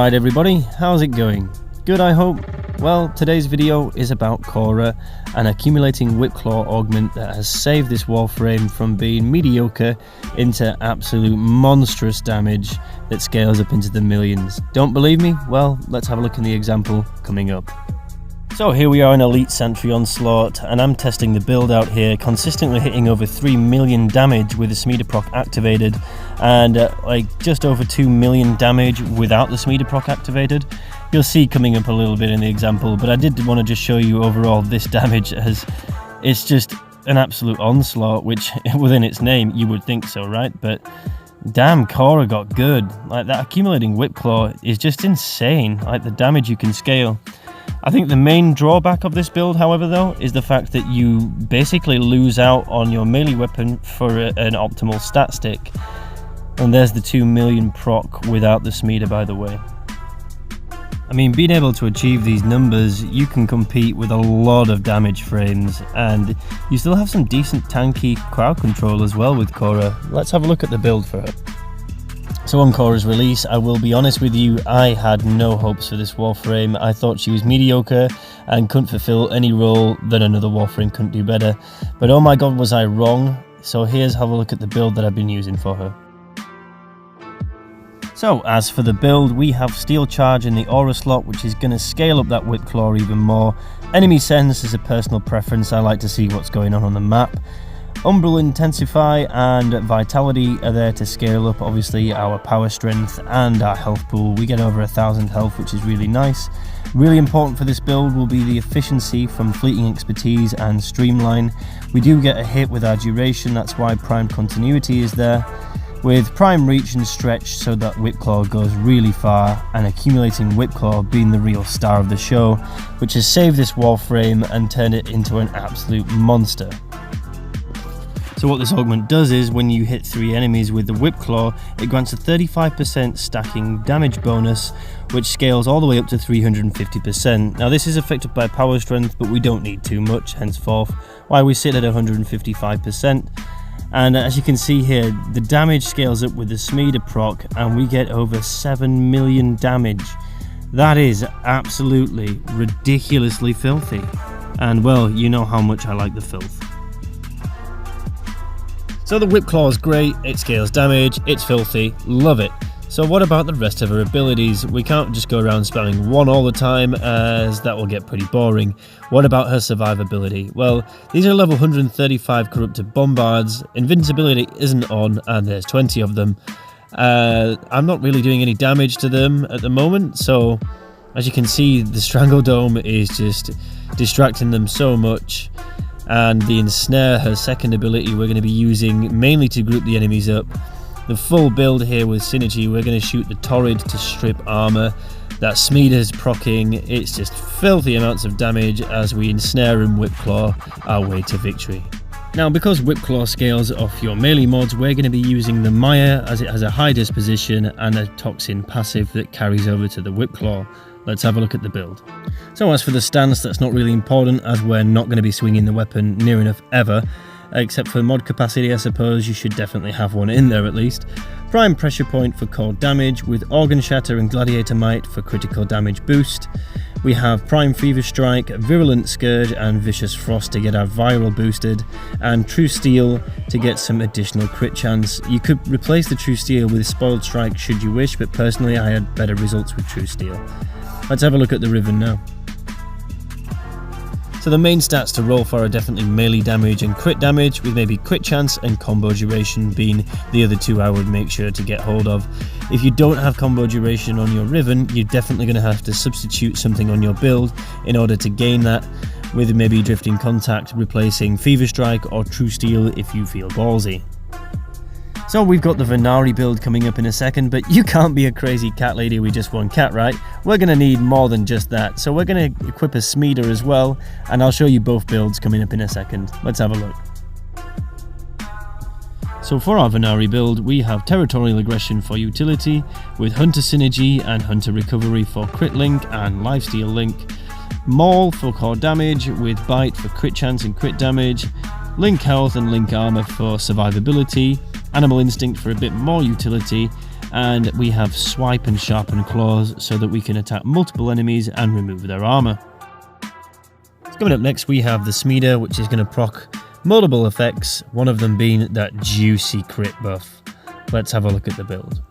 Alright everybody, how's it going? Good, I hope? Well, today's video is about Khora, an accumulating whipclaw augment that has saved this Warframe from being mediocre into absolute monstrous damage that scales up into the millions. Don't believe me? Well, let's have a look in the example coming up. So here we are in Elite Sentry Onslaught, and I'm testing the build out here, consistently hitting over 3 million damage with the Smeeder proc activated, and like just over 2 million damage without the Smeeder proc activated. You'll see coming up a little bit in the example, but I did want to just show you overall this damage, as it's just an absolute onslaught, which within its name you would think so, right? But damn, Khora got good. Like, that accumulating whipclaw is just insane, like the damage you can scale. I think the main drawback of this build, however, though, is the fact that you basically lose out on your melee weapon for an optimal stat stick. And there's the 2 million proc without the Smeeder, by the way. I mean, being able to achieve these numbers, you can compete with a lot of damage frames, and you still have some decent tanky crowd control as well with Khora. Let's have a look at the build for her. So on Khora's release, I will be honest with you, I had no hopes for this Warframe. I thought she was mediocre and couldn't fulfill any role that another Warframe couldn't do better. But oh my god, was I wrong. So here's have a look at the build that I've been using for her. So as for the build, we have Steel Charge in the Aura slot, which is going to scale up that Whipclaw even more. Enemy Sense is a personal preference, I like to see what's going on the map. Umbral Intensify and Vitality are there to scale up obviously our power strength and our health pool. We get over 1000 health, which is really nice. Really important for this build will be the efficiency from Fleeting Expertise and Streamline. We do get a hit with our duration, that's why Prime Continuity is there. With Prime Reach and Stretch so that Whipclaw goes really far, and Accumulating Whipclaw being the real star of the show, which has saved this Warframe and turned it into an absolute monster. So what this augment does is, when you hit 3 enemies with the Whipclaw, it grants a 35% stacking damage bonus, which scales all the way up to 350%. Now this is affected by power strength, but we don't need too much, henceforth, why we sit at 155%. And as you can see here, the damage scales up with the Smeeder proc, and we get over 7 million damage. That is absolutely ridiculously filthy. And well, you know how much I like the filth. So the Whipclaw is great, it scales damage, it's filthy, love it. So what about the rest of her abilities? We can't just go around spamming one all the time, as that will get pretty boring. What about her survivability? Well, these are level 135 corrupted bombards, invincibility isn't on, and there's 20 of them. I'm not really doing any damage to them at the moment, so as you can see, the Strangle Dome is just distracting them so much. And the Ensnare, her second ability, we're going to be using mainly to group the enemies up. The full build here with Synergy, we're going to shoot the Torrid to strip armor. That Smeeder's proccing, it's just filthy amounts of damage as we Ensnare and Whipclaw our way to victory. Now, because Whipclaw scales off your melee mods, we're going to be using the Maya, as it has a high disposition and a Toxin passive that carries over to the Whipclaw. Let's have a look at the build. So as for the stance, that's not really important, as we're not going to be swinging the weapon near enough ever. Except for mod capacity, I suppose you should definitely have one in there at least. Prime Pressure Point for cold damage, with Organ Shatter and Gladiator Might for critical damage boost. We have Prime Fever Strike, Virulent Scourge and Vicious Frost to get our viral boosted, and True Steel to get some additional crit chance. You could replace the True Steel with Spoiled Strike should you wish, but personally I had better results with True Steel. Let's have a look at the Riven now. So the main stats to roll for are definitely melee damage and crit damage, with maybe crit chance and combo duration being the other two I would make sure to get hold of. If you don't have combo duration on your Riven, you're definitely going to have to substitute something on your build in order to gain that, with maybe Drifting Contact replacing Fever Strike or True Steel if you feel ballsy. So we've got the Venari build coming up in a second, but you can't be a crazy cat lady with just one cat, right? We're going to need more than just that, so we're going to equip a Smeeder as well, and I'll show you both builds coming up in a second. Let's have a look. So for our Venari build, we have Territorial Aggression for utility, with Hunter Synergy and Hunter Recovery for crit link and lifesteal link, Maul for core damage, with Bite for crit chance and crit damage, Link Health and Link Armor for survivability, Animal Instinct for a bit more utility, and we have swipe and sharpen claws so that we can attack multiple enemies and remove their armor. Coming up next we have the Smeeder, which is going to proc multiple effects, one of them being that juicy crit buff. Let's have a look at the build.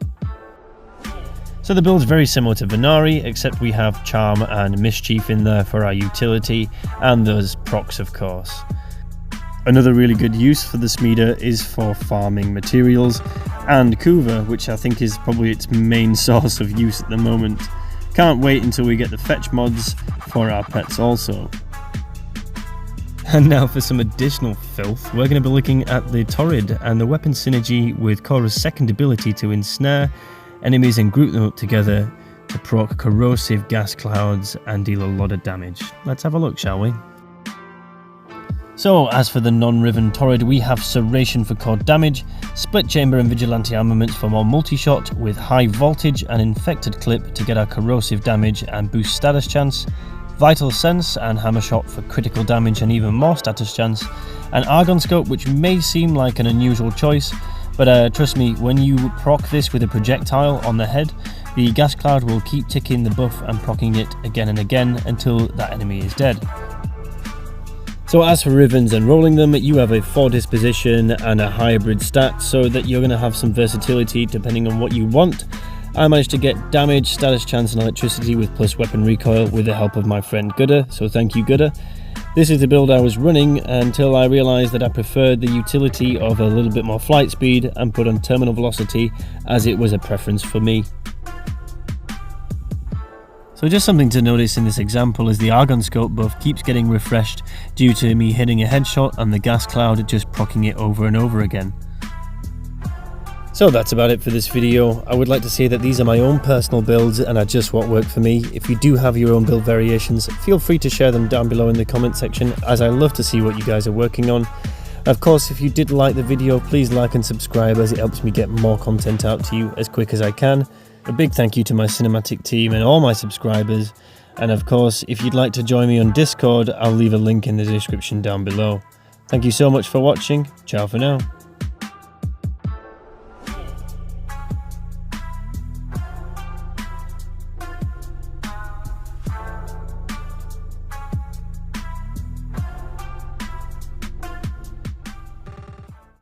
So the build's very similar to Venari, except we have Charm and Mischief in there for our utility, and those procs of course. Another really good use for the Smeeder is for farming materials, and Kuva, which I think is probably its main source of use at the moment. Can't wait until we get the fetch mods for our pets also. And now for some additional filth, we're going to be looking at the Torrid and the weapon synergy with Khora's second ability to ensnare enemies and group them up together to proc corrosive gas clouds and deal a lot of damage. Let's have a look, shall we? So, as for the non-Riven Torrid, we have Serration for core damage, Split Chamber and Vigilante armaments for more multi-shot, with High Voltage and Infected Clip to get our corrosive damage and boost status chance, Vital Sense and Hammer Shot for critical damage and even more status chance, and Argon Scope, which may seem like an unusual choice, but trust me, when you proc this with a projectile on the head, the gas cloud will keep ticking the buff and proccing it again and again until that enemy is dead. So as for Rivens and rolling them, you have a 4 disposition and a hybrid stat, so that you're going to have some versatility depending on what you want. I managed to get damage, status chance and electricity with plus weapon recoil with the help of my friend Gudda, so thank you Gudda. This is the build I was running until I realised that I preferred the utility of a little bit more flight speed and put on terminal velocity, as it was a preference for me. So just something to notice in this example is the Argon Scope buff keeps getting refreshed due to me hitting a headshot and the gas cloud just proccing it over and over again. So that's about it for this video. I would like to say that these are my own personal builds and are just what work for me. If you do have your own build variations, feel free to share them down below in the comment section, as I love to see what you guys are working on. Of course, if you did like the video, please like and subscribe, as it helps me get more content out to you as quick as I can. A big thank you to my cinematic team and all my subscribers. And of course, if you'd like to join me on Discord, I'll leave a link in the description down below. Thank you so much for watching. Ciao for now.